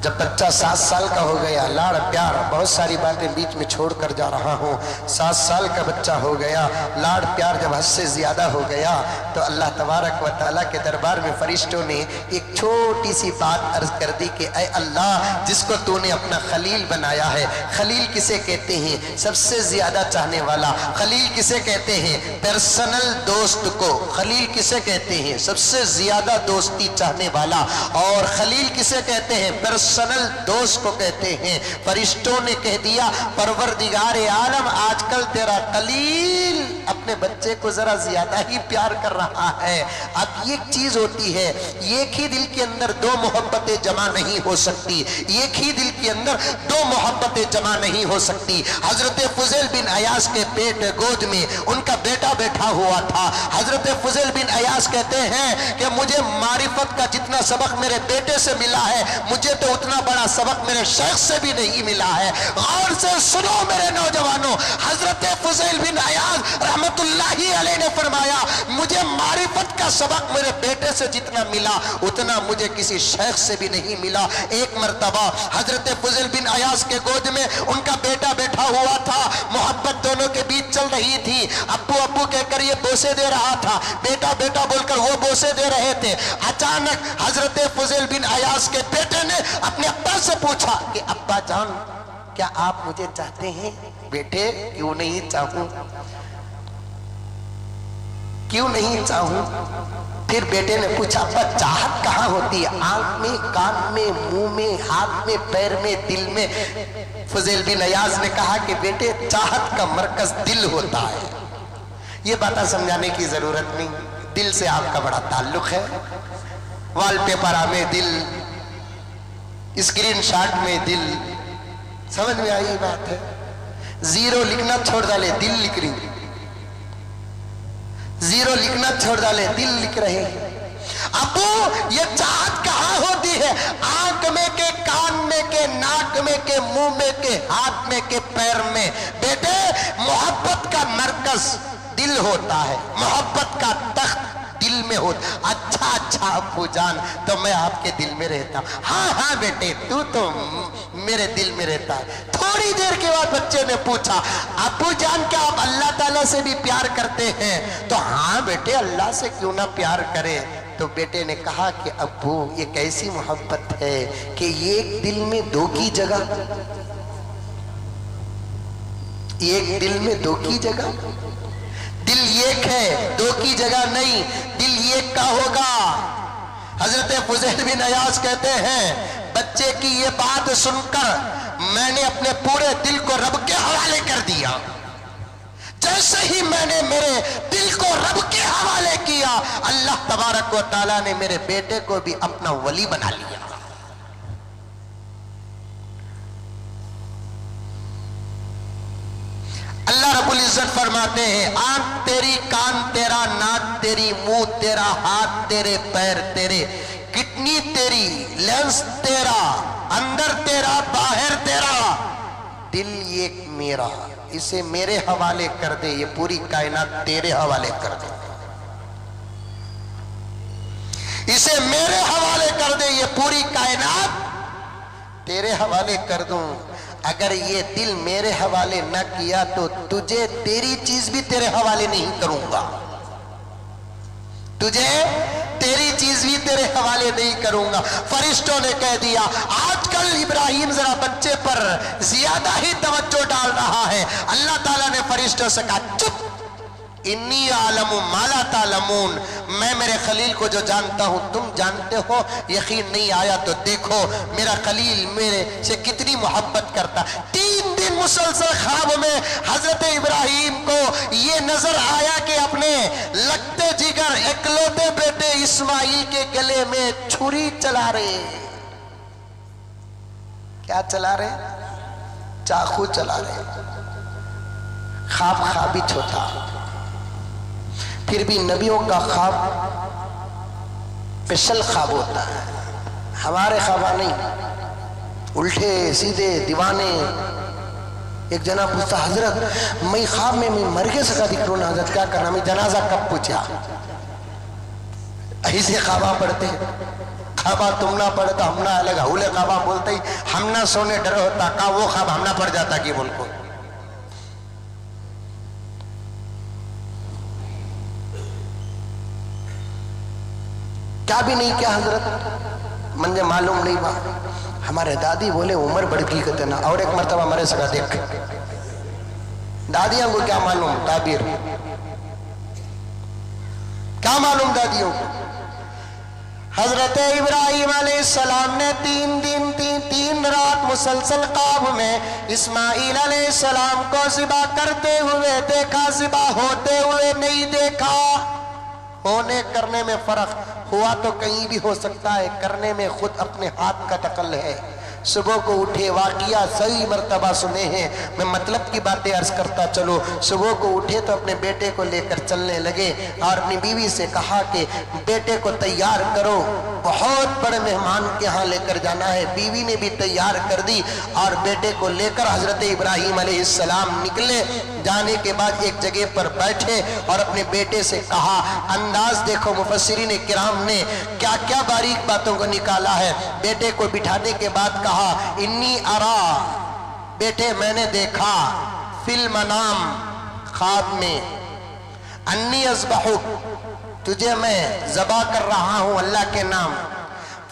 जब बच्चा 7 साल का हो गया, लाड़ प्यार, बहुत सारी बातें बीच में छोड़ कर जा रहा हूँ, 7 साल का बच्चा हो गया, लाड़ प्यार जब हद से ज्यादा हो गया तो अल्लाह तबारक व तआला के दरबार में फरिश्तों ने एक छोटी सी बात अर्ज कर दी कि ऐ अल्लाह, जिसको तूने अपना खलील बनाया है, खलील किसे कहते हैं? सबसे ज्यादा चाहने वाला। खलील किसे कहते हैं? पर्सनल दोस्त को खलील किसे कहते हैं? सबसे ज्यादा दोस्ती चाहने वाला। और खलील किसे कहते हैं? पर्सनल दोस्त को कहते हैं। फरिश्तों ने कह दिया, परवरदिगार आलम, आजकल तेरा खलील अपने बच्चे को जरा ज्यादा ही प्यार कर रहा है। अब ये चीज होती है, एक ही दिल के अंदर दो मोहब्बतें जमा नहीं हो सकती, एक ही दिल के अंदर दो मोहब्बतें जमा नहीं हो सकती। हजरत फुजैल बिन अयास के पेट गोद में उनका बेटा बैठा हुआ था। हजरत फुजैल बिन अयास कहते हैं कि मुझे मारिफत का जितना सबक मेरे बेटे से मिला है, मुझे तो उतना बड़ा सबक मेरे शेख से भी नहीं मिला है। गौर से सुनो मेरे नौजवानों, हजरत फुजैल बिन अयास रहमतुल्लाहि अलैह ने फरमाया, मुझे मारिफत का सबक मेरे बेटे से जितना मिला उतना मुझे किसी शेख से भी नहीं मिला। एक मर्तबा हजरत फुजैल बिन अयास के गोद में उनका बेटा बैठा हुआ था, मोहब्बत दोनों के बीच चल रही थी। अब्बू अब्बू कहकर ये बोसे दे रहा था, बेटा बेटा बोलकर वो बोसे दे रहे थे। अचानक हजरत फुजैल बिन अयास के बेटे ने अपने अब्बा से पूछा कि अब्बा जान, क्या आप मुझे चाहते हैं? बेटे, क्यों नहीं चाहूं, क्यों नहीं चाहूं? फिर बेटे ने पूछा, अब्बा चाहत कहाँ होती है? आंख में, कान में, मुंह में, हाथ में, पैर में, दिल में? फुजैल बिन अयास ने कहा कि बेटे, चाहत का मरकज दिल होता है। ये बातें समझाने की जरूरत नहीं, दिल से आपका बड़ा ताल्लुक है। वॉलपेपर में दिल, स्क्रीन शॉट में दिल, समझ में आई बात है? जीरो लिखना छोड़ डाले, दिल लिख रही, जीरो लिखना छोड़ डाले, दिल लिख रहे हैं। अबू, ये चाहत कहाँ होती है? आंख में के, कान में के, नाक में के, मुंह में के, हाथ में के, पैर में। बेटे, मोहब्बत का मरकज दिल होता है, मोहब्बत का तख्त दिल में हो। अच्छा अच्छा अब्बू जान, तो मैं आपके दिल में रहता हूं। हाँ हाँ बेटे, तू तो मेरे दिल में रहता है। थोड़ी देर के बाद बच्चे ने पूछा, अब्बू जान, क्या आप अल्लाह ताला से भी प्यार करते हैं? तो हाँ बेटे, अल्लाह से क्यों ना प्यार करे। तो बेटे ने कहा कि अब्बू, ये कैसी मोहब्बत है कि एक दिल में दो की जगह, एक दिल में दो की जगह, दिल एक है, दो की जगह नहीं, दिल एक का होगा। हजरत फुजैल बिन अयास कहते हैं, बच्चे की ये बात सुनकर मैंने अपने पूरे दिल को रब के हवाले कर दिया। जैसे ही मैंने मेरे दिल को रब के हवाले किया, अल्लाह तबारक व तआला ने मेरे बेटे को भी अपना वली बना लिया। अल्लाह रब्बुल इज्जत फरमाते हैं, आंख तेरी, कान तेरा, नाक तेरी, मुंह तेरा, हाथ तेरे, पैर तेरे, किडनी तेरी, लेंस तेरा, अंदर तेरा, बाहर तेरा, दिल एक मेरा, इसे मेरे हवाले कर दे, ये पूरी कायनात तेरे हवाले कर दे। इसे मेरे हवाले कर दे, ये पूरी कायनात तेरे हवाले कर दूं। अगर ये दिल मेरे हवाले न किया तो तुझे तेरी चीज भी तेरे हवाले नहीं करूंगा, तुझे तेरी चीज भी तेरे हवाले नहीं करूंगा। फरिश्तों ने कह दिया, आजकल इब्राहिम जरा बच्चे पर ज्यादा ही तवज्जो डाल रहा है। अल्लाह ताला ने फरिश्तों से कहा, चुप, इन्नी आलमु माला तालमून, मैं मेरे खलील को जो जानता हूं तुम जानते हो। यकीन नहीं आया तो देखो मेरा खलील मेरे से कितनी मोहब्बत करता। 3 दिन मुसलसल ख्वाब में हजरत इब्राहिम को ये नजर आया कि अपने लगते जिगर इकलौते बेटे इस्माइल के गले में छुरी चला रहे। क्या चला रहे? चाकू चला रहे। ख्वाब ख्वाबित होता, फिर भी नबियों का ख्वाब स्पेशल ख्वाब होता है, हमारे ख्वाब नहीं, उल्टे सीधे दीवाने। एक जना पूछता, हजरत मैं ख्वाब में मैं मर के सका दिख रहा हूं, हजरत क्या करना, मैं जनाजा कब पूछा। ऐसे ख्वाबा पढ़ते, खाबा तुम ना पढ़े तो हम ना अलग हौले खाबा बोलते ही हम ना सोने डर होता का वो खाब हम ना पड़ जाता कि उनको क्या भी नहीं किया हजरत मुझे मालूम नहीं बा। हमारे दादी बोले उम्र बढ़ गई कहते ना और एक मरतबा मरे सका देख दादियों को क्या मालूम ताबीर क्या मालूम दादियों को। हजरत इब्राहिम अलैहिस्सलाम ने 3 दिन 3 रात मुसलसल ख्वाब में इस्माइल अलैहिस्सलाम को ज़िबा करते हुए देखा, ज़िबा होते हुए नहीं देखा। होने करने में फर्क, हुआ तो कहीं भी हो सकता है, करने में खुद अपने हाथ का दखल है। सुबह को उठे, वाकिया सही मर्तबा सुने हैं, मैं मतलब की बातें अर्ज करता चलो। सुबह को उठे तो अपने बेटे को लेकर चलने लगे और अपनी बीवी से कहा कि बेटे को तैयार करो, बहुत बड़े मेहमान के यहाँ लेकर जाना है। बीवी ने भी तैयार कर दी और बेटे को लेकर हजरत इब्राहिम अलैहिस्सलाम निकले। जाने के बाद एक जगह पर बैठे और अपने बेटे से कहा, अंदाज देखो मुफस्सिरीन किराम ने क्या क्या बारीक बातों को निकाला है। बेटे को बिठाने के बाद कहा, इन्नी अरा, बेटे मैंने देखा, फिल मनाम, ख्वाब में, अन्नी अज़बहुक, तुझे मैं ज़बा कर रहा हूं अल्लाह के नाम,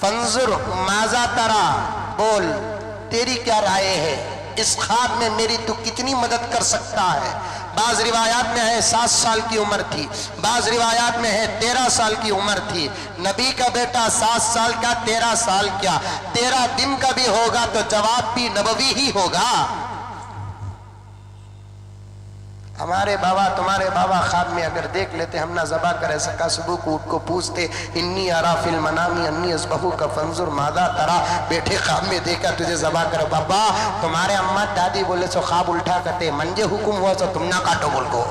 फंजुर माजा तरा, बोल तेरी क्या राय है, इस ख्वाब में मेरी तू कितनी मदद कर सकता है। बाज रिवायात में है 7 साल की उम्र थी, बाज रिवायात में है 13 साल की उम्र थी। नबी का बेटा 7 साल का, 13 साल क्या, 13 दिन का भी होगा तो जवाब भी नबवी ही होगा। हमारे बाबा तुम्हारे बाबा ख्वाब में अगर देख लेते, हम ना ज़बा कर सका, सुबह को उठ को पूछते, इन्नी अरा फिल मनामी अन्नी अज़बहू का फंजुर मादा तरा, बेटे ख्वाब में देखा तुझे ज़बा करो। बाबा तुम्हारे अम्मा दादी बोले सो ख्वाब उल्टा करते, मंजे हुक्म हुआ सो तुम ना काटो बोल को।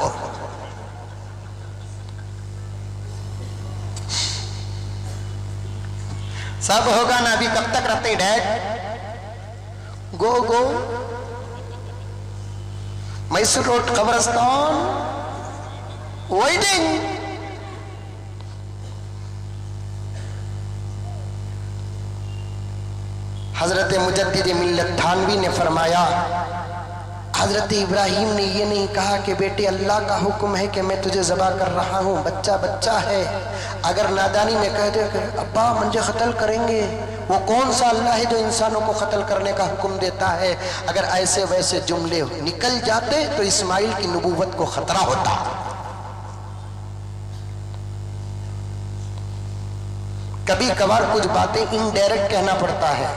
सब होगा ना, अभी कब तक रहते डैड, गो गो मैसूर रोड कब्रिस्तान वेटिंग। हजरत मुजद्दिद मिल्लत थानवी ने फरमाया, हजरत इब्राहिम ने ये नहीं कहा कि बेटे अल्लाह का हुक्म है कि मैं तुझे ज़बा कर रहा हूँ, बच्चा बच्चा है। अगर नादानी में कह दे कि अब्बा मुझे कत्ल करेंगे, वो कौन सा अल्लाह है जो इंसानों को कत्ल करने का हुक्म देता है। अगर ऐसे वैसे जुमले निकल जाते तो इस्माइल की नबूवत को खतरा होता। कभी कभार कुछ बातें इनडायरेक्ट कहना पड़ता है।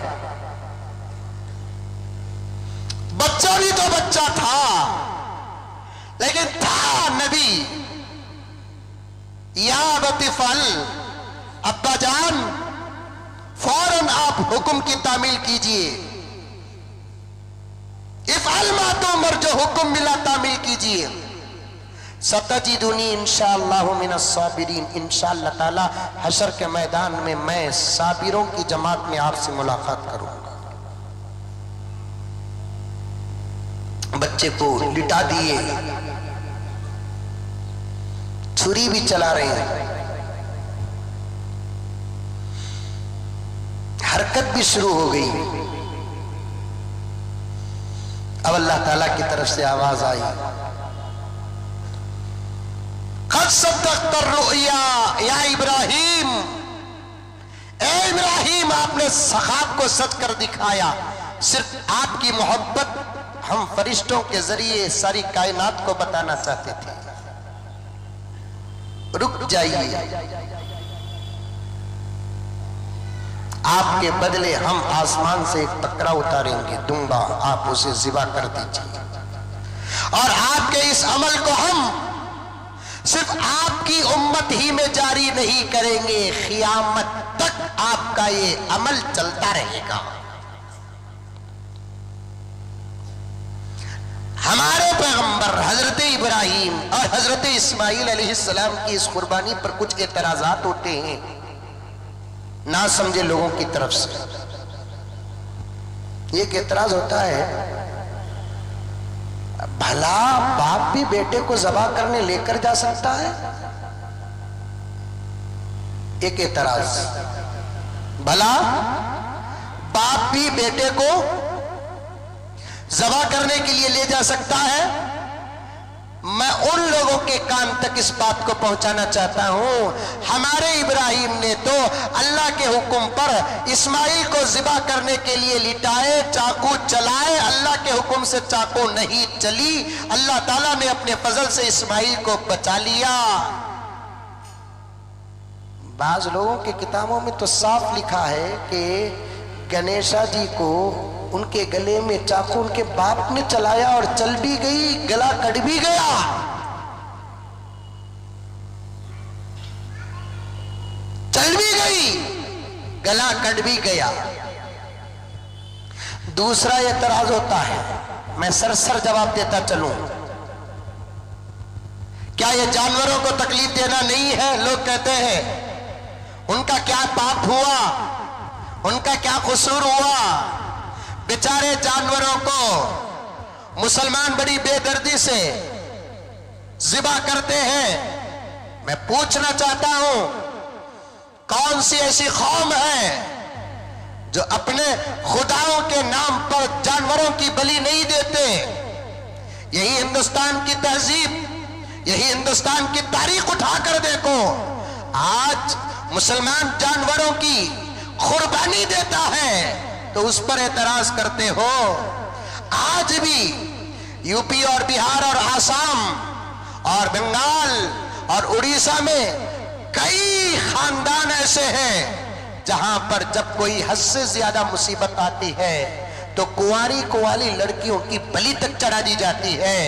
बच्चा भी तो बच्चा था, लेकिन था नबी। या बतिफल, अब्बा जान फौरन आप हुक्म की तामील कीजिए। इफ़अल मा तुमर, जो हुक्म मिला तामील कीजिए। सतजिदुनी इंशाअल्लाहु मिनस साबिरीन, इंशाअल्लाह ताला हशर के मैदान में मैं साबिरों की जमात में आपसे मुलाकात करूंगा। बच्चे को लिटा दिए, छुरी भी चला रहे हैं, हरकत भी शुरू हो गई। अब अल्लाह ताला की तरफ से आवाज आई, क़द सद्दक़्ता रुया या इब्राहिम, ए इब्राहिम आपने सखाब को सच कर दिखाया। सिर्फ आपकी मोहब्बत हम फरिश्तों के जरिए सारी कायनात को बताना चाहते थे। रुक जाइए, आपके बदले हम आसमान से एक बकरा उतारेंगे, दूंगा, आप उसे ज़िबा कर दीजिए। और आपके इस अमल को हम सिर्फ आपकी उम्मत ही में जारी नहीं करेंगे, क़यामत तक आपका ये अमल चलता रहेगा। हमारे पैगंबर हजरत इब्राहिम और हजरत इस्माइल अलैहिस्सलाम की इस कुर्बानी पर कुछ एतराज़ात होते हैं ना समझे लोगों की तरफ से। एक एतराज होता है, भला बाप भी बेटे को ज़बा करने लेकर जा सकता है? एक एतराज। भला बाप भी बेटे को ज़बह करने के लिए ले जा सकता है? मैं उन लोगों के कान तक इस बात को पहुंचाना चाहता हूं, हमारे इब्राहिम ने तो अल्लाह के हुक्म पर इस्माइल को ज़िबा करने के लिए लिटाए, चाकू चलाए, अल्लाह के हुक्म से चाकू नहीं चली, अल्लाह ताला ने अपने फजल से इस्माइल को बचा लिया। बाज लोगों की किताबों में तो साफ लिखा है कि गणेशा जी को उनके गले में चाकू उनके बाप ने चलाया और चल भी गई, गला कट भी गया। चल भी गई, गला कट भी गया। दूसरा एतराज होता है, मैं सरसर जवाब देता चलूं, क्या ये जानवरों को तकलीफ देना नहीं है? लोग कहते हैं उनका क्या पाप हुआ, उनका क्या कसूर हुआ? बेचारे जानवरों को मुसलमान बड़ी बेदर्दी से ज़िबा करते हैं। मैं पूछना चाहता हूं, कौन सी ऐसी कौम है जो अपने खुदाओं के नाम पर जानवरों की बलि नहीं देते? यही हिंदुस्तान की तहजीब, यही हिंदुस्तान की तारीख उठाकर देखो। आज मुसलमान जानवरों की कुर्बानी देता है तो उस पर एतराज करते हो। आज भी यूपी और बिहार और आसाम और बंगाल और उड़ीसा में कई खानदान ऐसे हैं जहां पर जब कोई हद से ज्यादा मुसीबत आती है तो कुंवारी कुंवारी लड़कियों की बलि तक चढ़ा दी जाती है।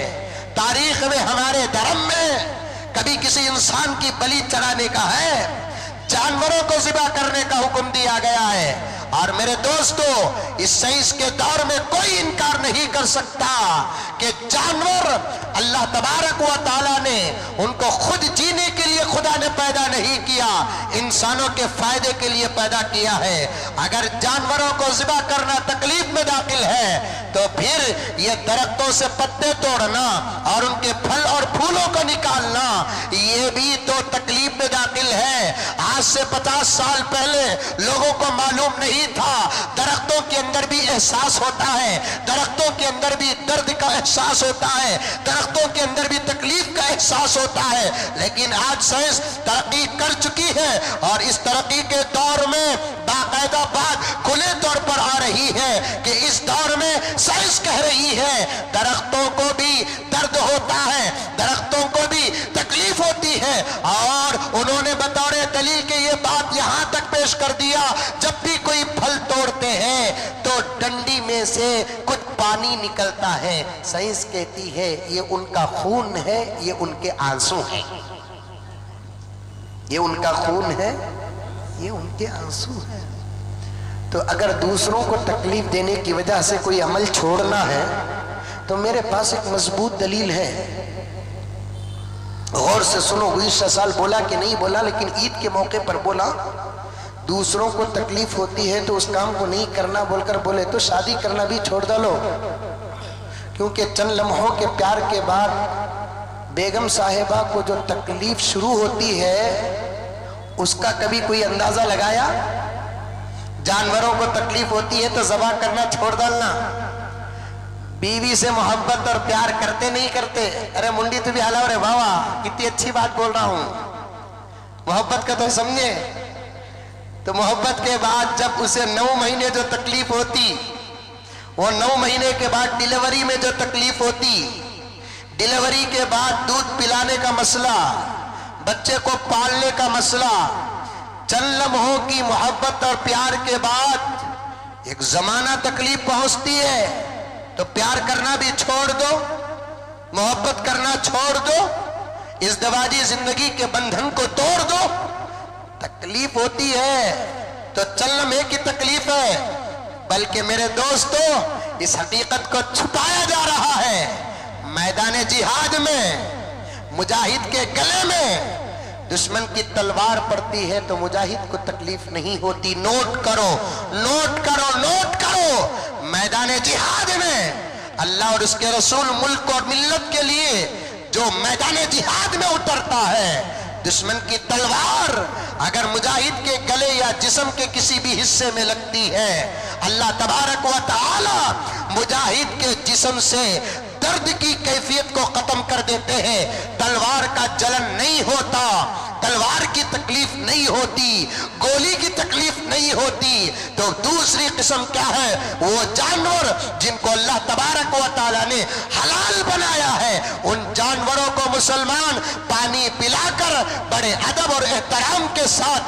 तारीख में, हमारे धर्म में कभी किसी इंसान की बलि चढ़ाने का है? जानवरों को ज़िबा करने का हुक्म दिया गया है। और मेरे दोस्तों, इस साइंस के दौर में कोई इनकार नहीं कर सकता कि जानवर अल्लाह तबारक व तआला ने उनको खुद जीने के लिए खुदा ने पैदा नहीं किया, इंसानों के फायदे के लिए पैदा किया है। अगर जानवरों को ज़िबा करना तकलीफ में दाखिल है तो फिर ये दरख्तों से पत्ते तोड़ना और उनके फल और फूलों को निकालना, ये भी तो तकलीफ में दाखिल है। आज से 50 साल पहले लोगों को मालूम नहीं था, दरख्तों के अंदर भी एहसास होता है, दरख्तों के अंदर भी दर्द का एहसास होता है, दरख्तों के अंदर भी तकलीफ का एहसास होता है। लेकिन आज साइंस तरक्की कर चुकी है और इस तरक्की के दौर में बाकायदा बात खुले तौर पर आ रही है कि इस दौर में साइंस कह रही है दरख्तों को भी दर्द होता है, दरख्तों को भी तकलीफ होती है। और उन्होंने बतौर दलील के ये बात यहां तक पेश कर दिया, जब भी कोई फल तोड़ते हैं तो डंडी में से कुछ पानी निकलता है। साइंस कहती है ये उनका खून है, ये उनके आंसू हैं। ये उनका खून है, ये उनके आंसू हैं। तो अगर दूसरों को तकलीफ देने की वजह से कोई अमल छोड़ना है तो मेरे पास एक मजबूत दलील है। गौर से सुनो, गुज़िश्ता साल बोला कि नहीं बोला, लेकिन ईद के मौके पर बोला, दूसरों को तकलीफ होती है तो उस काम को नहीं करना बोलकर बोले तो शादी करना भी छोड़ दो। क्योंकि चंद लम्हों के प्यार के बाद बेगम साहिबा को जो तकलीफ शुरू होती है उसका कभी कोई अंदाजा लगाया? जानवरों को तकलीफ होती है तो ज़बह करना छोड़ डालना। बीवी से मोहब्बत और प्यार करते नहीं करते? अरे मुंडी तो भी हलाओ रे बाबा, कितनी अच्छी बात बोल रहा हूं। मोहब्बत का तो समझे। तो मोहब्बत के बाद जब उसे 9 महीने जो तकलीफ होती, वो 9 महीने के बाद डिलीवरी में जो तकलीफ होती, डिलीवरी के बाद दूध पिलाने का मसला, बच्चे को पालने का मसला, चंद लम्हों की मोहब्बत और प्यार के बाद एक जमाना तकलीफ पहुंचती है तो प्यार करना भी छोड़ दो, मोहब्बत करना छोड़ दो, इस दवाजी जिंदगी के बंधन को तोड़ दो। तकलीफ होती है तो चंद लम्हे की तकलीफ है, बल्कि मेरे दोस्तों इस हकीकत को छुपाया जा रहा है। मैदान जिहाद में मुजाहिद के गले में दुश्मन की तलवार पड़ती है तो मुजाहिद को तकलीफ नहीं होती। नोट करो, नोट करो, नोट करो। मैदान जिहाद में अल्लाह और उसके रसूल मुल्क और मिल्लत के लिए जो मैदान जिहाद में उतरता है, दुश्मन की तलवार अगर मुजाहिद के गले या जिस्म के किसी भी हिस्से में लगती है, अल्लाह तबारक व तआला मुजाहिद के जिस्म से दर्द की कैफियत को खत्म कर देते हैं। तलवार का जलन नहीं होता, तलवार की तकलीफ नहीं होती, गोली की तकलीफ नहीं होती। तो दूसरी किस्म क्या है? वो जानवर जिनको अल्लाह तबारक व तआला ने हलाल बनाया है, उन जानवरों को मुसलमान पानी पिलाकर बड़े अदब और एहतराम के साथ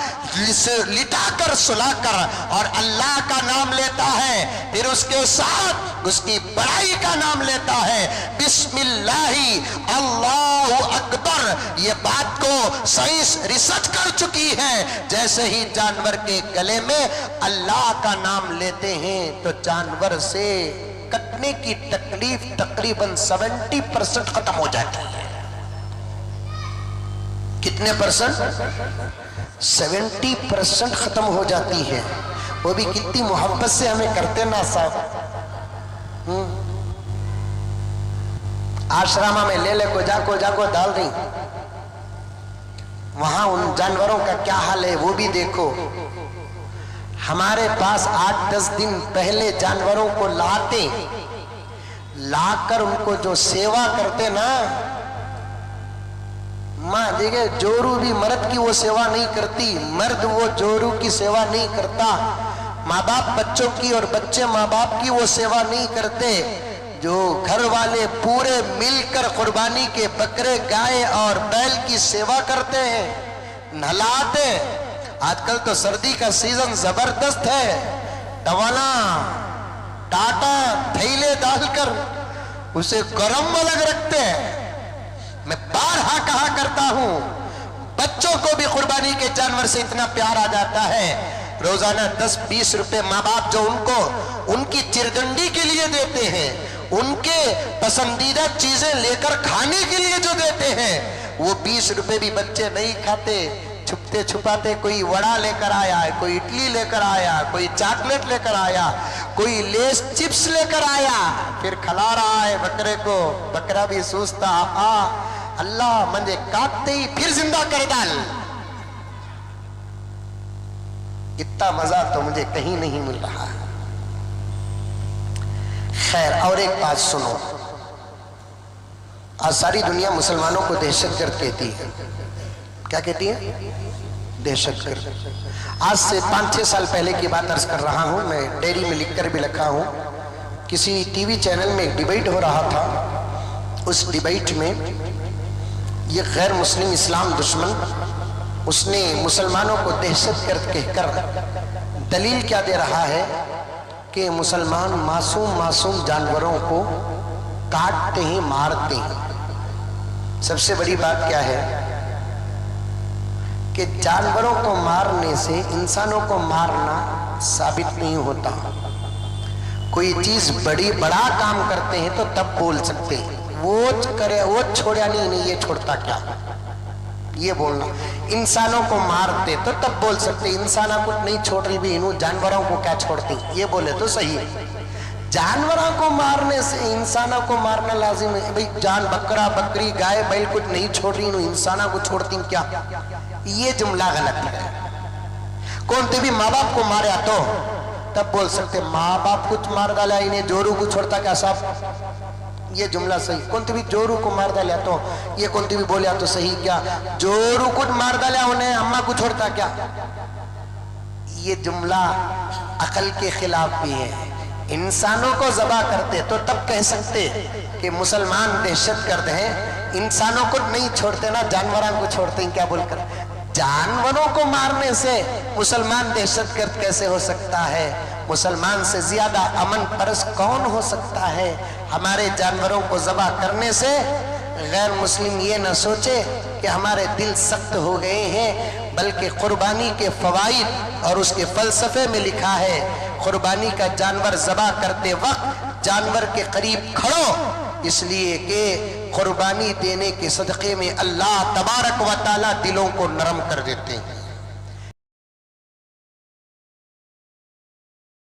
लिटाकर सुलाकर और अल्लाह का नाम लेता है, फिर उसके साथ उसकी बड़ाई का नाम लेता है, बिस्मिल्लाही अल्लाहु अकबर। ये बात को साइंस रिसर्च कर चुकी है। जैसे ही जानवर के गले में अल्लाह का नाम लेते हैं तो जानवर से कटने की तकलीफ तकरीबन 70% खत्म हो जाती है। कितने परसेंट? 70% खत्म हो जाती है। वो भी कितनी मोहब्बत से हमें करते ना साहब। आश्रमा में ले को जाको डाल रही, वहां उन जानवरों का क्या हाल है वो भी देखो। हमारे पास 8-10 दिन पहले जानवरों को लाकर उनको जो सेवा करते ना, माँ देखे जोरू भी मर्द की वो सेवा नहीं करती, मर्द वो जोरू की सेवा नहीं करता। माँ बाप बच्चों की और बच्चे माँ बाप की वो सेवा नहीं करते। जो घर वाले पूरे मिलकर कुर्बानी के बकरे गाय और बैल की सेवा करते हैं, नहलाते। आजकल तो सर्दी का सीजन जबरदस्त है, टवाला टाटा थैले डालकर उसे गर्म अलग रखते हैं। मैं बारहा कहा करता हूं, बच्चों को भी कुर्बानी के जानवर से इतना प्यार आ जाता है। रोजाना 10-20 रुपए माँ बाप जो उनको उनकी चिरगंडी के लिए देते हैं, उनके पसंदीदा चीजें लेकर खाने के लिए जो देते हैं, वो 20 रुपए भी बच्चे नहीं खाते। छुपते छुपाते कोई वड़ा लेकर आया, कोई इडली लेकर आया, कोई चॉकलेट लेकर आया, कोई लेस चिप्स लेकर आया, फिर खिला रहा है बकरे को। बकरा भी सोचता अल्लाह मुझे काटते ही फिर जिंदा कर डाल। इतना मजा तो मुझे कहीं नहीं मिल रहा। खैर, और एक बात सुनो, आज सारी दुनिया मुसलमानों को दहशतगर्द कहती है। क्या कहती है? दहशतगर्द। आज से 5-6 साल पहले की बात अर्ज कर रहा हूं, मैं डायरी में लिखकर भी लिखा हूं। किसी टीवी चैनल में एक डिबेट हो रहा था। उस डिबेट में ये गैर मुस्लिम इस्लाम दुश्मन, उसने मुसलमानों को दहशतगर्द कहकर दलील क्या दे रहा है कि मुसलमान मासूम जानवरों को काटते हैं, मारते हैं। सबसे बड़ी बात क्या है कि जानवरों को मारने से इंसानों को मारना साबित नहीं होता। कोई चीज बड़ा काम करते हैं तो तब बोल सकते हैं, वो करे वो छोड़ा नहीं ये छोड़ता क्या, ये बोलना। इंसानों को मारते तो तब बोल सकते, इंसाना कुछ नहीं छोड़ रही भी, इन्हों जानवरों को क्या छोड़ती, ये बोले तो सही है। जानवरों को मारने से इंसानों को मारना लाजिम है भाई। जान बकरा बकरी गाय बैल कुछ नहीं छोड़ रही, इन्हों इंसाना को छोड़ती क्या, ये जुमला गलत है। कौन भी माँ बाप को मारा तो तब बोल सकते, माँ बाप कुछ मार डाला इन्हें जोरू को छोड़ता क्या साहब, ये जुमला सही। कौन भी जोरू को मार डाला तो ये कौन भी बोलिया तो सही क्या, जोरू कुछ मार डाला उन्हें अम्मा को छोड़ता क्या, ये जुमला अकल के खिलाफ भी है। इंसानों को ज़बा करते तो तब कह सकते कि मुसलमान दहशतगर्द हैं, इंसानों को नहीं छोड़ते ना जानवरों को छोड़ते हैं, क्या बोलकर। जानवरों को मारने से मुसलमान दहशतगर्द कैसे हो सकता है? मुसलमान से ज्यादा अमन परस कौन हो सकता है? हमारे जानवरों को ज़बा करने से गैर मुस्लिम ये न सोचे कि हमारे दिल सख्त हो गए हैं, बल्कि कुर्बानी के फवाइद और उसके फलसफे में लिखा है, कुर्बानी का जानवर ज़बा करते वक्त जानवर के करीब खड़ो, इसलिए कि कुर्बानी देने के सदक़े में अल्लाह तबारक व तआला दिलों को नरम कर देते हैं।